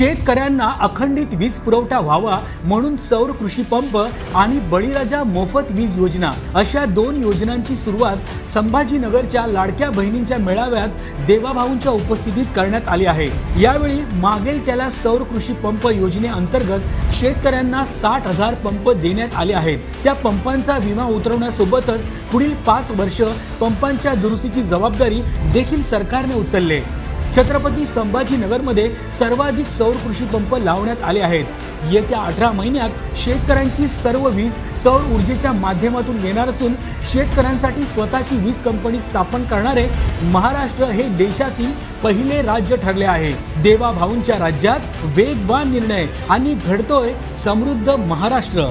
शेतकऱ्यांना अखंडित वीज पुरवठा व्हावा म्हणून सौर कृषी पंप आणि बळीराजा मोफत वीज योजना अशा दोन योजनांची सुरुवात संभाजीनगरच्या लाडक्या बहिणींच्या मेळाव्यात देवाभाऊंच्या उपस्थितीत करण्यात आली आहे। यावेळी मागेल त्याला सौर कृषी पंप योजनेअंतर्गत शेतकऱ्यांना 60,000 पंप देण्यात आले आहेत। त्या पंपांचा विमा उतरवण्यासोबतच पुढील 5 वर्ष पंपांच्या दुरुस्तीची जबाबदारी देखील सरकारने उचलली आहे। छत्रपती संभाजीनगरमध्ये सर्वाधिक सौर कृषी पंप लावण्यात आले आहेत। येत्या 18 महिन्यात शेतकऱ्यांची सर्व वीज सौर ऊर्जेच्या माध्यमातून येणार असून शेतकऱ्यांसाठी स्वतःची वीज कंपनी स्थापन करणारे महाराष्ट्र हे देशातील पहिले राज्य ठरले आहे। देवाभाऊंच्या राज्यात वेगवान निर्णय आणि घडतोय समृद्ध महाराष्ट्र।